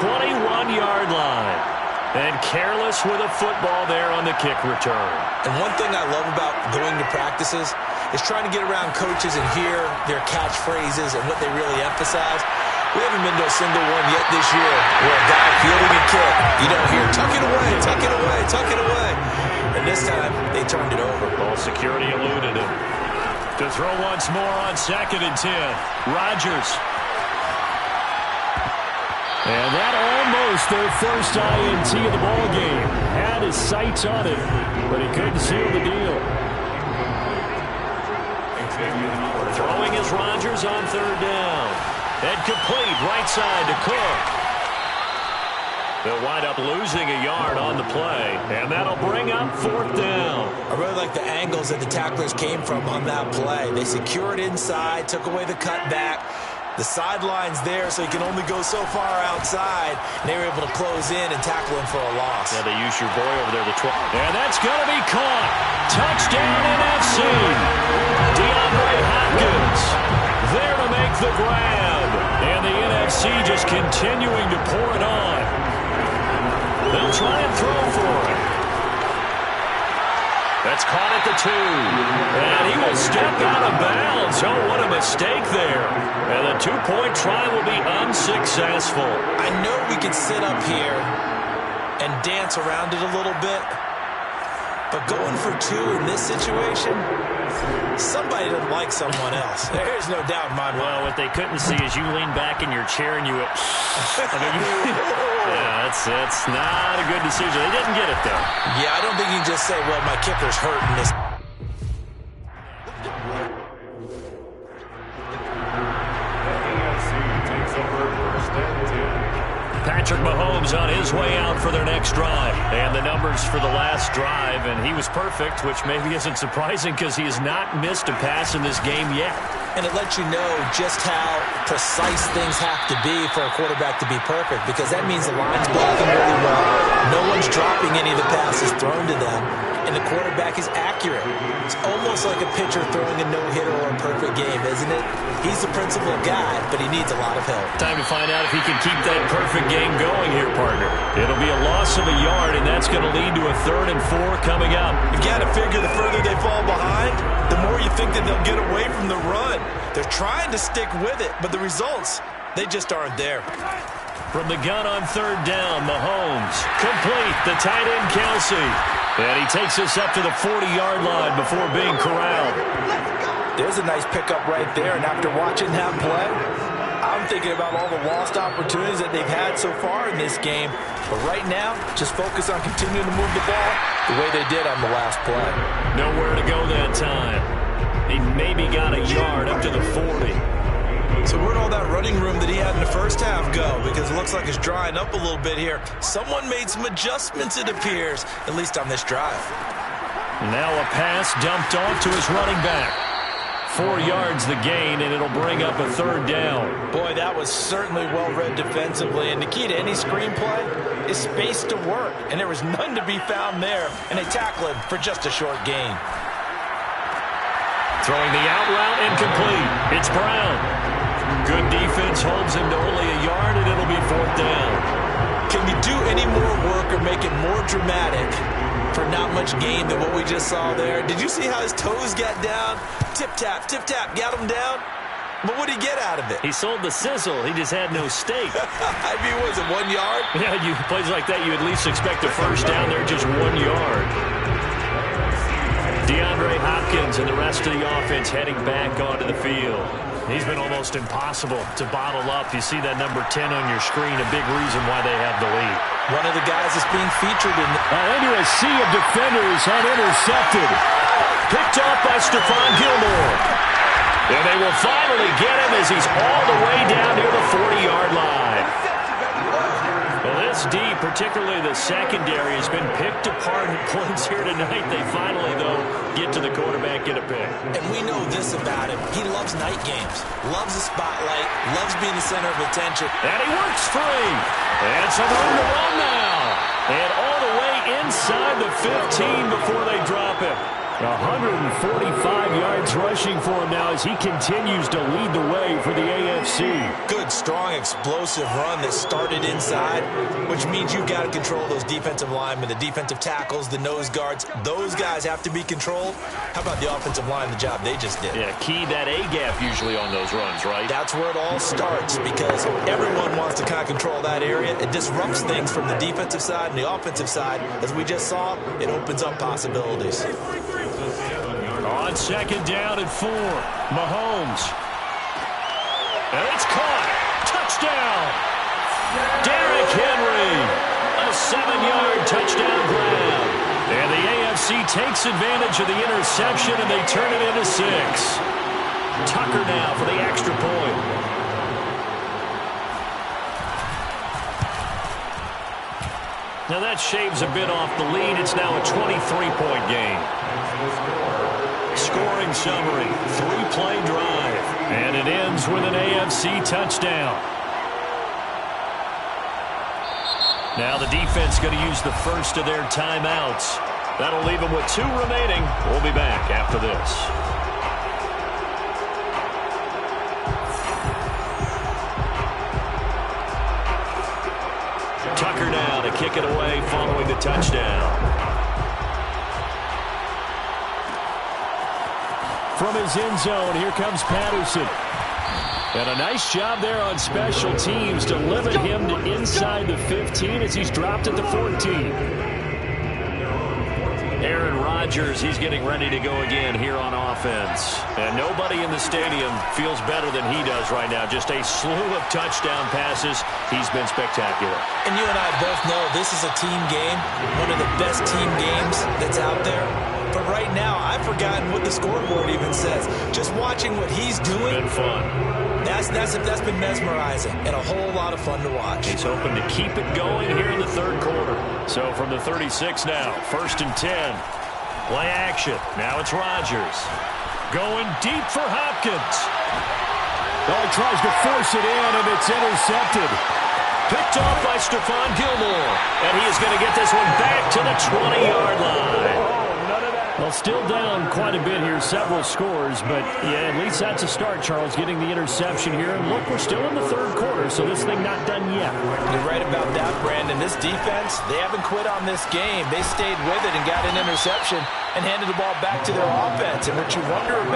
21-yard line. And careless with a football there on the kick return. And one thing I love about going to practices is trying to get around coaches and hear their catchphrases and what they really emphasize. We haven't been to a single one yet this year where a guy fielding a kick, you don't hear, tuck it away, tuck it away, tuck it away. And this time, they turned it over. Ball security eluded him. To throw once more on 2nd and 10. Rodgers. And that almost their first INT of the ball game. Had his sights on it, but he couldn't seal the deal. Throwing is Rodgers on 3rd down. And complete right side to Cook. They'll wind up losing a yard on the play, and that'll bring up 4th down. I really like the angles that the tacklers came from on that play. They secured inside, took away the cutback. The sideline's there, so he can only go so far outside. And they were able to close in and tackle him for a loss. Yeah, they used your boy over there, the 12. And that's going to be caught. Touchdown NFC. DeAndre Hopkins there to make the grab. And the NFC just continuing to pour it on. They'll try and throw for it. That's caught at the 2. And he will step out of bounds. Oh, what a mistake there. And the 2-point try will be unsuccessful. I know we can sit up here and dance around it a little bit, but going for 2 in this situation, somebody doesn't like someone else. There's no doubt in my mind. Well, what they couldn't see is you lean back in your chair and you went, yeah, that's not a good decision. They didn't get it, though. Yeah, I don't think you can just say, well, my kicker's hurting this. Patrick Mahomes on his way out for their next drive. And the numbers for the last drive, and he was perfect, which maybe isn't surprising because he has not missed a pass in this game yet. And it lets you know just how precise things have to be for a quarterback to be perfect, because that means the line's blocking really well. No one's dropping any of the passes thrown to them, and the quarterback is accurate. It's almost like a pitcher throwing a no-hitter or a perfect game, isn't it? He's the principal guy, but he needs a lot of help. Time to find out if he can keep that perfect game going here, partner. It'll be a loss of a yard, and that's going to lead to a 3rd and 4 coming up. You've got to figure the further they fall behind, the more you think that they'll get away from the run. They're trying to stick with it, but the results, they just aren't there. From the gun on 3rd down, Mahomes. Complete, the tight end, Kelsey. And he takes us up to the 40-yard line before being corralled. There's a nice pickup right there, and after watching that play, I'm thinking about all the lost opportunities that they've had so far in this game. But right now, just focus on continuing to move the ball the way they did on the last play. Nowhere to go that time. He maybe got a yard up to the 40. So where'd all that running room that he had in the first half go? Because it looks like it's drying up a little bit here. Someone made some adjustments, it appears, at least on this drive. Now a pass dumped off to his running back. 4 yards the gain, and it'll bring up a 3rd down. Boy, that was certainly well-read defensively, and the key to any screenplay is space to work, and there was none to be found there, and they tackle him for just a short gain. Throwing the out route, incomplete. It's Brown. Good defense holds him to only a yard, and it'll be 4th down. Can you do any more work or make it more dramatic for not much gain than what we just saw there? Did you see how his toes got down? Tip-tap, got him down. But what did he get out of it? He sold the sizzle. He just had no steak. I mean, was it 1 yard? Yeah, plays like that, you at least expect a first down there, just 1 yard. DeAndre Hopkins and the rest of the offense heading back onto the field. He's been almost impossible to bottle up. You see that number 10 on your screen, a big reason why they have the lead. One of the guys that's being featured in into a sea of defenders, unintercepted. Picked off by Stephon Gilmore. And they will finally get him as he's all the way down near the 40-yard line. Well, this D, particularly the secondary, has been picked apart in points here tonight. They finally, though, get to the quarterback, get a pick. And we know this about him. He loves night games, loves the spotlight, loves being the center of attention. And he works free. And some room to run now. And all the way inside the 15 before they drop him. 145 yards rushing for him now as he continues to lead the way for the AFC. Good, strong, explosive run that started inside, which means you've got to control those defensive linemen, the defensive tackles, the nose guards. Those guys have to be controlled. How about the offensive line, the job they just did? Yeah, key that A-gap usually on those runs, right? That's where it all starts because everyone wants to kind of control that area. It disrupts things from the defensive side and the offensive side. As we just saw, it opens up possibilities. On second down and 4, Mahomes. And it's caught. Touchdown. Derrick Henry. A 7-yard touchdown grab. And the AFC takes advantage of the interception, and they turn it into 6. Tucker now for the extra point. Now that shaves a bit off the lead. It's now a 23-point game. Scoring summary, 3-play drive. And it ends with an AFC touchdown. Now the defense going to use the first of their timeouts. That'll leave them with 2 remaining. We'll be back after this. Tucker now to kick it away following the touchdown. From his end zone, here comes Patterson. And a nice job there on special teams to limit him to inside the 15 as he's dropped at the 14. Aaron Rodgers, he's getting ready to go again here on offense. And nobody in the stadium feels better than he does right now. Just a slew of touchdown passes. He's been spectacular. And you and I both know this is a team game, one of the best team games that's out there. But right now, I've forgotten what the scoreboard even says. Just watching what he's doing. Been fun. That's been mesmerizing and a whole lot of fun to watch. He's hoping to keep it going here in the third quarter. So from the 36 now, 1st and 10. Play action. Now it's Rodgers. Going deep for Hopkins. Oh, he tries to force it in, and it's intercepted. Picked off by Stephon Gilmore. And he is going to get this one back to the 20-yard line. Well, still down quite a bit here, several scores, but yeah, at least that's a start, Charles, getting the interception here. And look, we're still in the third quarter, so this thing not done yet. You're right about that, Brandon. This defense, they haven't quit on this game. They stayed with it and got an interception and handed the ball back to their offense. And what you wonder about